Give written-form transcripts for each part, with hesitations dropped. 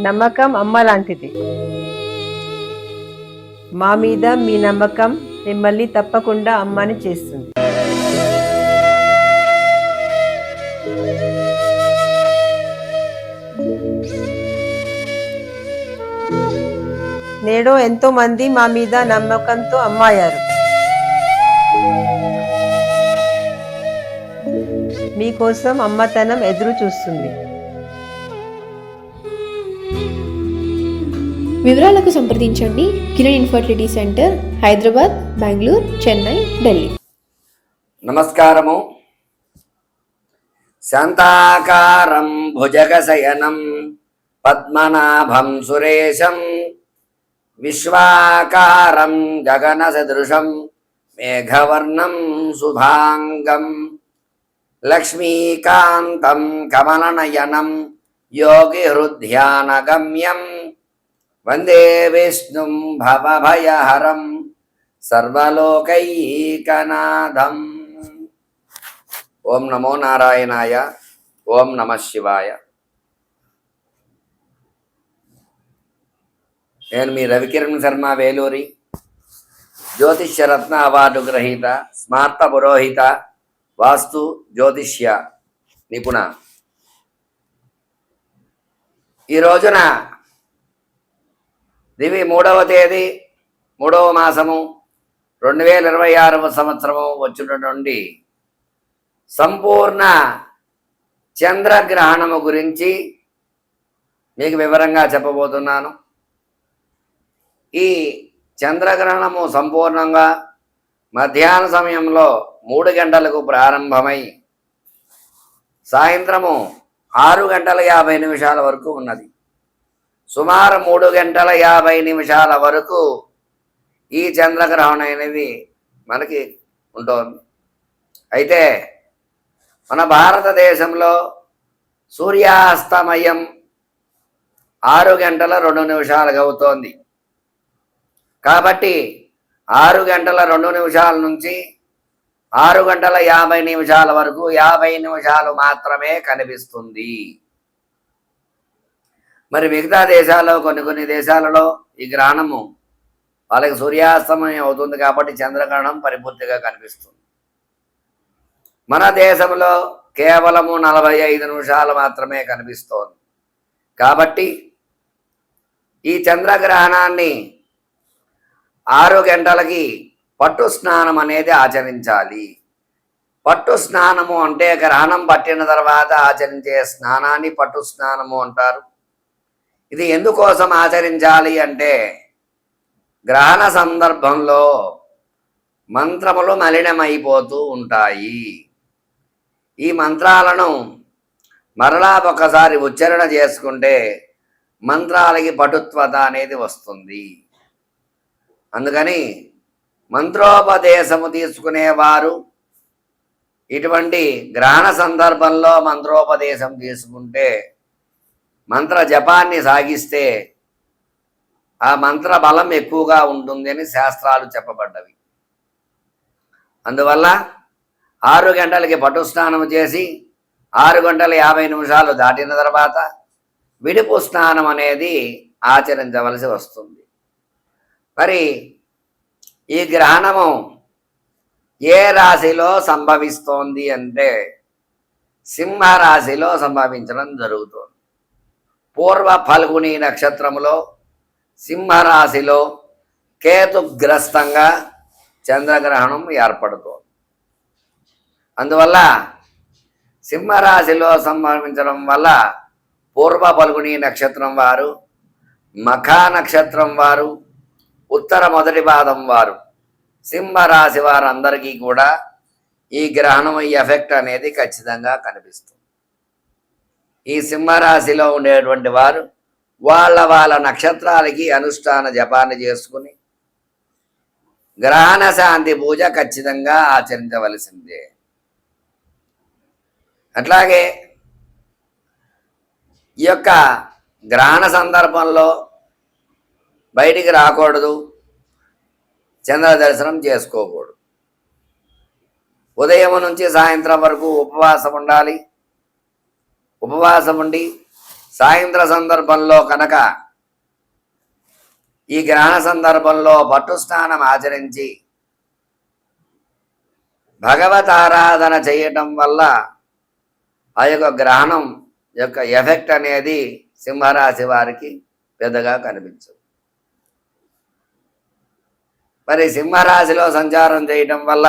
నమ్మకం అమ్మ లాంటిది. మా మీద మీ నమ్మకం మిమ్మల్ని తప్పకుండా అమ్మని చేస్తుంది. నేడు ఎంతో మంది మా మీద నమ్మకంతో అమ్మాయారు. మీకోసం అమ్మతనం ఎదురు చూస్తుంది. వివరాలకు సంప్రదించండి. Kiran infertility centre, Hyderabad, Bengaluru, Chennai, Delhi. నమస్కారము. శాంతాకారం భుజగశయనం పద్మనాభం సురేశం విశ్వాకారం గగన సదృశం మేఘవర్ణం శుభాంగం లక్ష్మీకాంతం కమలనయనం యోగిహృద్ధ్యానగమ్యం వందే విష్ణుం భవభయహరం సర్వలోకైకనాథం. ఓం నమో నారాయణాయ. ఓం నమః శివాయ. నేను మీ రవికిరణ్ శర్మ వేలూరి, జ్యోతిష్యరత్న అవార్డు గ్రహీత, స్మార్త పురోహిత, వాస్తు జ్యోతిష్య నిపుణ. ఈ రోజున దివి 3వ తేదీ 3వ మాసము 2026వ సంవత్సరము వచ్చినటువంటి సంపూర్ణ చంద్రగ్రహణము గురించి మీకు వివరంగా చెప్పబోతున్నాను. ఈ చంద్రగ్రహణము సంపూర్ణంగా మధ్యాహ్న సమయంలో 3 గంటలకు ప్రారంభమై సాయంత్రము 6 గంటల 50 నిమిషాల వరకు ఉన్నది. సుమారు 3 గంటల 50 నిమిషాల వరకు ఈ చంద్రగ్రహణం అనేది మనకి ఉంటుంది. అయితే మన భారతదేశంలో సూర్యాస్తమయం 6 గంటల 2 నిమిషాలుగా అవుతోంది. కాబట్టి 6 గంటల 2 నిమిషాల నుంచి 6 గంటల 50 నిమిషాల వరకు 50 నిమిషాలు మాత్రమే కనిపిస్తుంది. మరి మిగతా దేశాల్లో కొన్ని దేశాలలో ఈ గ్రహణము వాళ్ళకి సూర్యాస్తమయం అవుతుంది కాబట్టి చంద్రగ్రహణం పరిపూర్తిగా కనిపిస్తుంది. మన దేశంలో కేవలము 45 నిమిషాలు మాత్రమే కనిపిస్తోంది. కాబట్టి ఈ చంద్రగ్రహణాన్ని 6 గంటలకి పట్టు స్నానం అనేది ఆచరించాలి. పట్టు స్నానము అంటే గ్రహణం పట్టిన తర్వాత ఆచరించే స్నానాన్ని పట్టు స్నానము అంటారు. ఇది ఎందుకోసం ఆచరించాలి అంటే గ్రహణ సందర్భంలో మంత్రములు మలినమైపోతూ ఉంటాయి. ఈ మంత్రాలను మరలా ఒకసారి ఉచ్చారణ చేసుకుంటే మంత్రాలకి పటుత్వత అనేది వస్తుంది. అందుకని మంత్రోపదేశము తీసుకునేవారు ఇటువంటి గ్రహణ సందర్భంలో మంత్రోపదేశం తీసుకుంటే మంత్ర జపాన్ని సాగిస్తే ఆ మంత్ర బలం ఎక్కువగా ఉంటుంది అని శాస్త్రాలు చెప్పబడ్డవి. అందువల్ల 6 గంటలకి పట్టు స్నానం చేసి 6 గంటల 50 నిమిషాలు దాటిన తర్వాత విడుపు స్నానం అనేది ఆచరించవలసి వస్తుంది. మరి ఈ గ్రహణము ఏ రాశిలో సంభవిస్తోంది అంటే సింహరాశిలో సంభవించడం జరుగుతుంది. పూర్వ ఫల్గుని నక్షత్రములో సింహరాశిలో కేతుగ్రస్తంగా చంద్రగ్రహణం ఏర్పడుతోంది. అందువల్ల సింహరాశిలో సంభవించడం వల్ల పూర్వ ఫల్గుని నక్షత్రం వారు, మఖా నక్షత్రం వారు, ఉత్తర మొదటి పాదం వారు, సింహరాశి వారందరికీ కూడా ఈ గ్రహణం ఎఫెక్ట్ అనేది ఖచ్చితంగా కనిపిస్తుంది. ఈ సింహరాశిలో ఉండేటువంటి వారు వాళ్ళ నక్షత్రాలకి అనుష్ఠాన జపాన్ని చేసుకుని గ్రహణ శాంతి పూజ ఖచ్చితంగా ఆచరించవలసిందే. అట్లాగే ఈ యొక్క గ్రహణ సందర్భంలో బయటికి రాకూడదు, చంద్ర దర్శనం చేసుకోకూడదు. ఉదయం నుంచి సాయంత్రం వరకు ఉపవాసం ఉండాలి. ఉపవాసం ఉండి సాయంత్ర సందర్భంలో కనుక ఈ గ్రహణ సందర్భంలో పట్టు స్నానం ఆచరించి భగవత్ ఆరాధన చేయటం వల్ల ఆ యొక్క గ్రహణం యొక్క ఎఫెక్ట్ అనేది సింహరాశి వారికి పెద్దగా కనిపించదు. మరి సింహరాశిలో సంచారం చేయటం వల్ల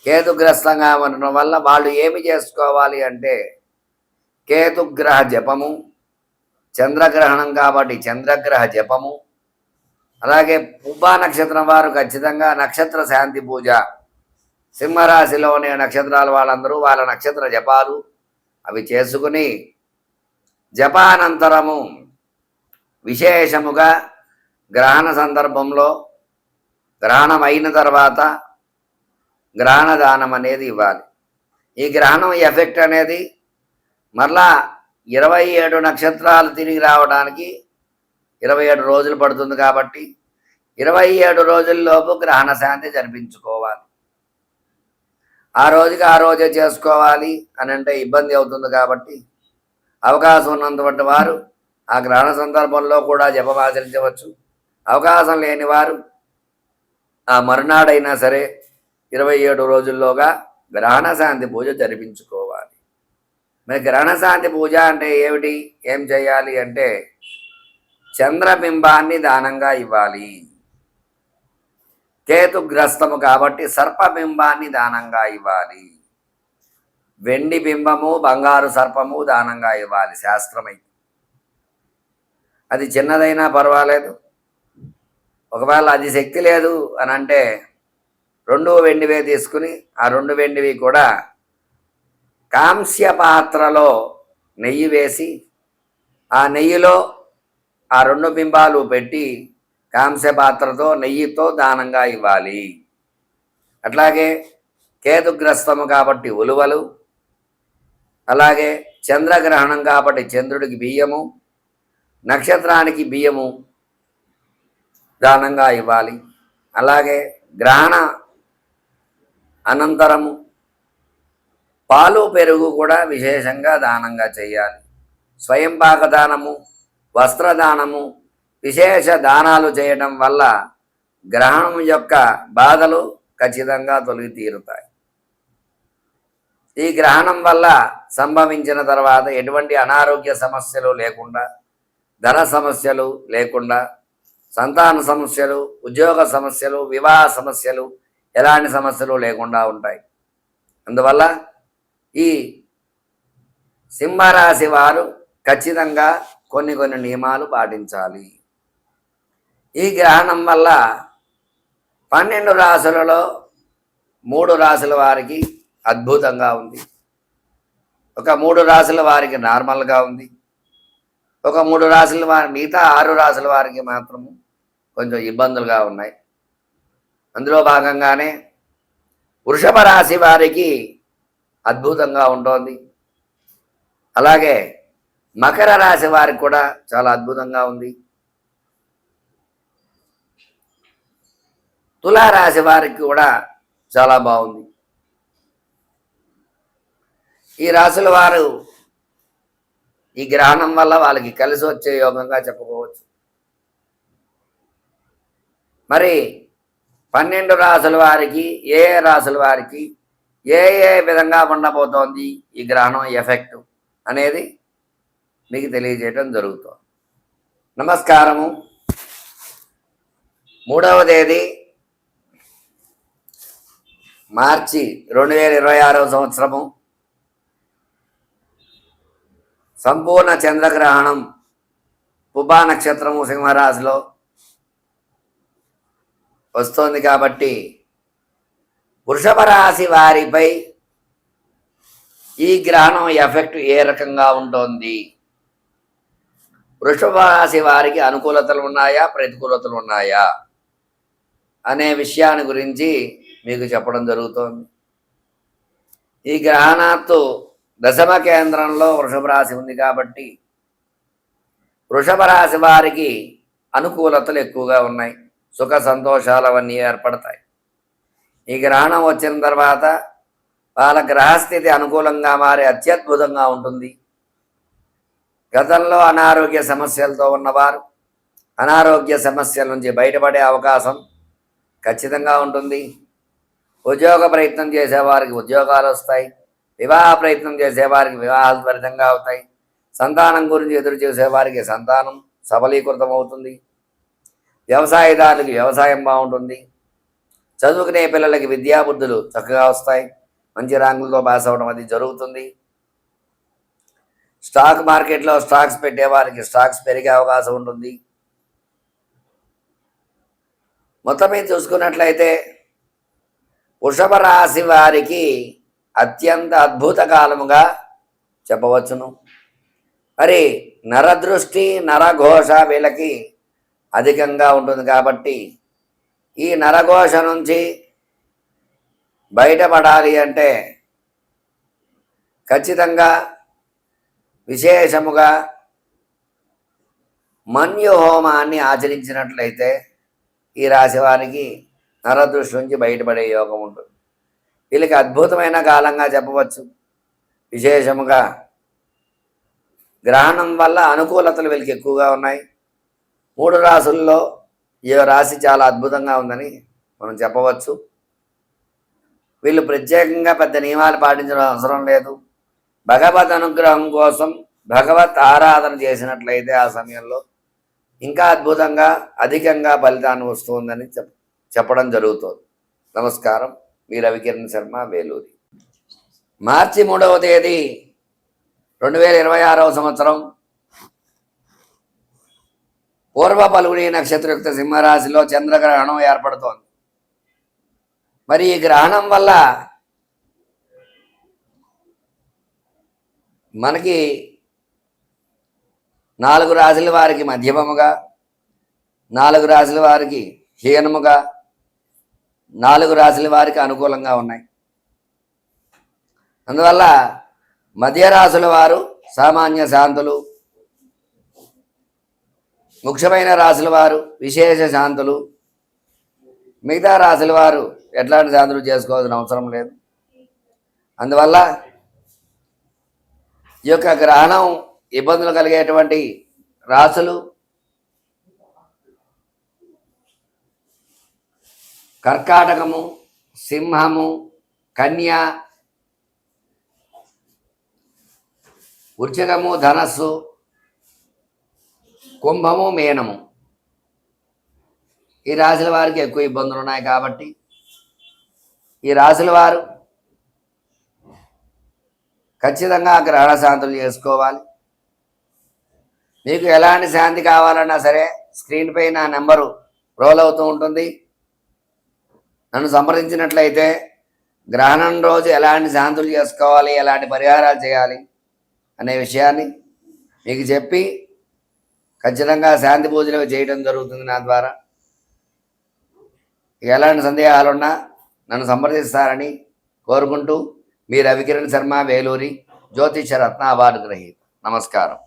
కేతుగ్రస్తంగా ఉండటం వల్ల వాళ్ళు ఏమి చేసుకోవాలి అంటే కేతుగ్రహ జపము, చంద్రగ్రహణం కాబట్టి చంద్రగ్రహ జపము, అలాగే పుబ్బా నక్షత్రం వారు ఖచ్చితంగా నక్షత్ర శాంతి పూజ, సింహరాశిలోని నక్షత్రాల వాళ్ళందరూ వాళ్ళ నక్షత్ర జపాలు అవి చేసుకుని జపానంతరము విశేషముగా గ్రహణ సందర్భంలో గ్రహణం అయిన తర్వాత గ్రహణ దానం అనేది ఇవ్వాలి. ఈ గ్రహణం ఎఫెక్ట్ అనేది మరలా 27 నక్షత్రాలు తిరిగి రావడానికి 27 రోజులు పడుతుంది కాబట్టి 27 రోజుల్లోపు గ్రహణ శాంతి జరిపించుకోవాలి. ఆ రోజుకి ఆ రోజే చేసుకోవాలి అని అంటే ఇబ్బంది అవుతుంది కాబట్టి అవకాశం ఉన్నటువంటి వారు ఆ గ్రహణ సందర్భంలో కూడా జపం ఆచరించవచ్చు. అవకాశం లేని వారు ఆ మరునాడైనా సరే 27 రోజుల్లోగా గ్రహణ శాంతి పూజ జరిపించుకోవాలి. మరి గ్రహణ శాంతి పూజ అంటే ఏమిటి, ఏం చేయాలి అంటే చంద్రబింబాన్ని దానంగా ఇవ్వాలి. కేతుగ్రస్తము కాబట్టి సర్పబింబాన్ని దానంగా ఇవ్వాలి. వెండి బింబము, బంగారు సర్పము దానంగా ఇవ్వాలి శాస్త్రమైతే. అది చిన్నదైనా పర్వాలేదు. ఒకవేళ అది శక్తి లేదు అని అంటే 2 వెండివే తీసుకుని ఆ 2 వెండివి కూడా కాంస్య పాత్రలో నెయ్యి వేసి ఆ నెయ్యిలో ఆ 2 బింబాలు పెట్టి కాంస్య పాత్రతో నెయ్యితో దానంగా ఇవ్వాలి. అట్లాగే కేతుగ్రస్తము కాబట్టి ఉలువలు, అలాగే చంద్రగ్రహణం కాబట్టి చంద్రుడికి బియ్యము, నక్షత్రానికి బియ్యము దానంగా ఇవ్వాలి. అలాగే గ్రహణ అనంతరము పాలు పెరుగు కూడా విశేషంగా దానంగా చేయాలి. స్వయం పాకదానము, వస్త్రదానము, విశేష దానాలు చేయడం వల్ల గ్రహణం యొక్క బాధలు ఖచ్చితంగా తొలగి తీరుతాయి. ఈ గ్రహణం వల్ల సంభవించిన తర్వాత ఎటువంటి అనారోగ్య సమస్యలు లేకుండా, ధన సమస్యలు లేకుండా, సంతాన సమస్యలు, ఉద్యోగ సమస్యలు, వివాహ సమస్యలు, ఎలాంటి సమస్యలు లేకుండా ఉంటాయి. అందువల్ల ఈ సింహరాశి వారు ఖచ్చితంగా కొన్ని నియమాలు పాటించాలి. ఈ గ్రహణం వల్ల 12 రాశులలో 3 రాశుల వారికి అద్భుతంగా ఉంది. ఒక 3 రాశుల వారికి నార్మల్గా ఉంది. ఒక 3 రాశుల వారి మిగతా 6 రాశుల వారికి మాత్రము కొంచెం ఇబ్బందులుగా ఉన్నాయి. అందులో భాగంగానే వృషభ రాశి వారికి అద్భుతంగా ఉంటుంది. అలాగే మకర రాశి వారికి కూడా చాలా అద్భుతంగా ఉంది. తులారాశి వారికి కూడా చాలా బాగుంది. ఈ రాశుల వారు ఈ గ్రహణం వల్ల వాళ్ళకి కలిసి వచ్చే యోగంగా చెప్పుకోవచ్చు. మరి 12 రాశుల వారికి ఏ రాశుల వారికి ఏ విధంగా ఉండబోతోంది ఈ గ్రహణం ఎఫెక్ట్ అనేది మీకు తెలియజేయడం జరుగుతుంది. నమస్కారము. 3వ తేదీ మార్చి 2026వ సంవత్సరము సంపూర్ణ చంద్రగ్రహణం పుబ్బా నక్షత్రము సింహరాశిలో వస్తోంది కాబట్టి వృషభ రాశి వారిపై ఈ గ్రహణం ఎఫెక్ట్ ఏ రకంగా ఉంటుంది, వృషభ రాశి వారికి అనుకూలతలు ఉన్నాయా, ప్రతికూలతలు ఉన్నాయా అనే విషయాన్ని గురించి మీకు చెప్పడం జరుగుతోంది. ఈ గ్రహణాత్తు దశమ కేంద్రంలో వృషభ రాశి ఉంది కాబట్టి వృషభ రాశి వారికి అనుకూలతలు ఎక్కువగా ఉన్నాయి. సుఖ సంతోషాలు అవన్నీ ఏర్పడతాయి. ఈ గ్రహణం వచ్చిన తర్వాత వాళ్ళ గ్రహస్థితి అనుకూలంగా మారి అత్యద్భుతంగా ఉంటుంది. గతంలో అనారోగ్య సమస్యలతో ఉన్నవారు అనారోగ్య సమస్యల నుంచి బయటపడే అవకాశం ఖచ్చితంగా ఉంటుంది. ఉద్యోగ ప్రయత్నం చేసేవారికి ఉద్యోగాలు వస్తాయి. వివాహ ప్రయత్నం చేసేవారికి వివాహాలు త్వరితంగా అవుతాయి. సంతానం గురించి ఎదురు చేసేవారికి సంతానం సఫలీకృతం అవుతుంది. వ్యవసాయదారులకి వ్యవసాయం బాగుంటుంది. చదువుకునే పిల్లలకి విద్యాబుద్ధులు చక్కగా వస్తాయి. మంచి ర్యాంకులతో పాస్ అవ్వడం అది జరుగుతుంది. స్టాక్ మార్కెట్లో స్టాక్స్ పెట్టేవారికి స్టాక్స్ పెరిగే అవకాశం ఉంటుంది. మొత్తం మీద చూసుకున్నట్లయితే వృషభ రాశి వారికి అత్యంత అద్భుత కాలముగా చెప్పవచ్చును. మరి నరదృష్టి నరఘోష వీళ్ళకి అధికంగా ఉంటుంది కాబట్టి ఈ నరఘోష నుంచి బయటపడాలి అంటే ఖచ్చితంగా విశేషముగా మన్యు హోమాన్ని ఆచరించినట్లయితే ఈ రాశి వారికి నరదృష్టి నుంచి బయటపడే యోగం ఉంటుంది. వీళ్ళకి అద్భుతమైన కాలంగా చెప్పవచ్చు. విశేషముగా గ్రహణం వల్ల అనుకూలతలు వీళ్ళకి ఎక్కువగా ఉన్నాయి. 3 రాశుల్లో ఈ రాశి చాలా అద్భుతంగా ఉందని మనం చెప్పవచ్చు. వీళ్ళు ప్రత్యేకంగా పెద్ద నియమాలు పాటించడం అవసరం లేదు. భగవద్ అనుగ్రహం కోసం భగవత్ ఆరాధన చేసినట్లయితే ఆ సమయంలో ఇంకా అద్భుతంగా అధికంగా ఫలితాన్ని వస్తుందని చెప్పడం జరుగుతుంది. నమస్కారం. మీ రవికిరణ్ శర్మ, వేలూరి. మార్చి 3వ తేదీ 2026వ సంవత్సరం పూర్వ పల్గుని నక్షత్రయుక్త సింహరాశిలో చంద్రగ్రహణం ఏర్పడుతోంది. మరి ఈ గ్రహణం వల్ల మనకి 4 రాశుల వారికి మధ్యమముగా, 4 రాశుల వారికి హీనముగా, 4 రాశుల వారికి అనుకూలంగా ఉన్నాయి. అందువల్ల మధ్య రాశుల వారు సామాన్య శాంతులు, ముఖ్యమైన రాశుల వారు విశేష శాంతులు, మిగతా రాశుల వారు ఎట్లాంటి శాంతులు చేసుకోవాల్సిన అవసరం లేదు. అందువల్ల ఈ యొక్క గ్రహణం ఇబ్బందులు కలిగేటువంటి రాశులు కర్కాటకము, సింహము, కన్య, వృశ్చికము, ధనస్సు, కుంభము, మీనము. ఈ రాశుల వారికి ఎక్కువ ఇబ్బందులు ఉన్నాయి కాబట్టి ఈ రాశుల వారు ఖచ్చితంగా గ్రహణ శాంతులు చేసుకోవాలి. మీకు ఎలాంటి శాంతి కావాలన్నా సరే స్క్రీన్ పై నా నెంబరు రోల్ అవుతూ ఉంటుంది. నన్ను సంప్రదించినట్లయితే గ్రహణం రోజు ఎలాంటి శాంతులు చేసుకోవాలి, ఎలాంటి పరిహారాలు చేయాలి అనే విషయాన్ని మీకు చెప్పి ఖచ్చితంగా శాంతి పూజలు చేయడం జరుగుతుంది నా ద్వారా. ఎలాంటి సందేహాలున్నా నన్ను సంప్రదిస్తారని కోరుకుంటూ మీ రవికిరణ్ శర్మ, వేలూరి, జ్యోతిష రత్న అవార్డు గ్రహీత. నమస్కారం.